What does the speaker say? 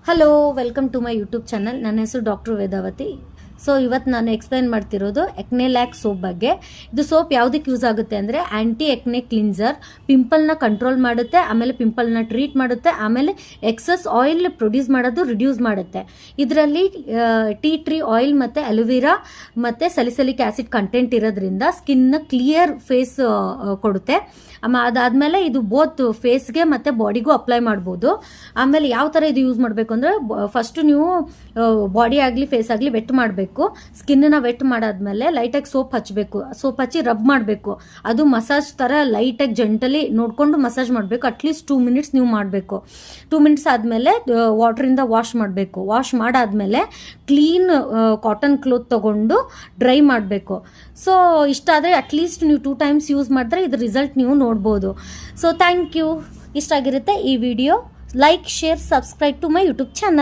Hello, welcome to my YouTube channel. ನನ್ನ ಹೆಸರು doctor Vedavathi. So ಇವತ್ತು ನಾನು ಎಕ್ಸ್ಪ್ಲೈನ್ ಮಾಡ್ತಿರೋದು ಎಕ್ನೆಲ್ಯಾಕ್ ಸೋಪ್ ಬಗ್ಗೆ. ಇದು ಸೋಪ್ ಯಾವುದಕ್ಕೆ ಯೂಸ್ ಆಗುತ್ತೆ ಅಂದರೆ ಆ್ಯಂಟಿ ಎಕ್ನೆ ಕ್ಲಿನ್ಸರ್, ಪಿಂಪಲ್ನ ಕಂಟ್ರೋಲ್ ಮಾಡುತ್ತೆ, ಆಮೇಲೆ ಪಿಂಪಲ್ನ ಟ್ರೀಟ್ ಮಾಡುತ್ತೆ, ಆಮೇಲೆ ಎಕ್ಸಸ್ ಆಯಿಲ್ ಪ್ರೊಡ್ಯೂಸ್ ಮಾಡೋದು ರಿಡ್ಯೂಸ್ ಮಾಡುತ್ತೆ. ಇದರಲ್ಲಿ ಟೀ ಟ್ರೀ ಆಯಿಲ್ ಮತ್ತು ಅಲೋವೆರಾ ಮತ್ತು ಸಲಿಸಲಿಕ್ ಆ್ಯಸಿಡ್ ಕಂಟೆಂಟ್ ಇರೋದ್ರಿಂದ ಸ್ಕಿನ್ನ ಕ್ಲಿಯರ್ ಫೇಸ್ ಕೊಡುತ್ತೆ. ಅದಾದಮೇಲೆ ಇದು ಬೋತ್ ಫೇಸ್ಗೆ ಮತ್ತು ಬಾಡಿಗೂ ಅಪ್ಲೈ ಮಾಡ್ಬೋದು. ಆಮೇಲೆ ಯಾವ ಥರ ಇದು ಯೂಸ್ ಮಾಡಬೇಕು ಅಂದರೆ, ಫಸ್ಟು ನೀವು ಬಾಡಿ ಆಗಲಿ ಫೇಸ್ ಆಗಲಿ ವೆಟ್ ಮಾಡಬೇಕು. ಸ್ಕಿನ್ನ ವೆಟ್ ಮಾಡಾದ್ಮೇಲೆ ಲೈಟಾಗಿ ಸೋಪ್ ಹಚ್ಚಬೇಕು. ಸೋಪ್ ಹಚ್ಚಿ ರಬ್ ಮಾಡಬೇಕು. ಅದು ಮಸಾಜ್ ಥರ ಲೈಟಾಗಿ ಜೆಂಟಲಿ ನೋಡಿಕೊಂಡು ಮಸಾಜ್ ಮಾಡಬೇಕು. ಅಟ್ಲೀಸ್ಟ್ 2 ಮಿನಿಟ್ಸ್ ನೀವು ಮಾಡಬೇಕು. 2 ಮಿನಿಟ್ಸ್ ಆದಮೇಲೆ ವಾಟ್ರಿಂದ ವಾಶ್ ಮಾಡಬೇಕು. ವಾಶ್ ಮಾಡಾದ್ಮೇಲೆ ಕ್ಲೀನ್ ಕಾಟನ್ ಕ್ಲೋತ್ ತೊಗೊಂಡು ಡ್ರೈ ಮಾಡಬೇಕು. ಸೊ ಇಷ್ಟಾದರೆ ಅಟ್ಲೀಸ್ಟ್ ನೀವು 2 ಟೈಮ್ಸ್ ಯೂಸ್ ಮಾಡಿದ್ರೆ ಇದ್ರ ರಿಸಲ್ಟ್ ನೀವು ನೋಡ್ಬೋದು. So thank you. ಇಷ್ಟ ಆಗಿರುತ್ತೆ ಈ video. Like, share, subscribe to my YouTube channel.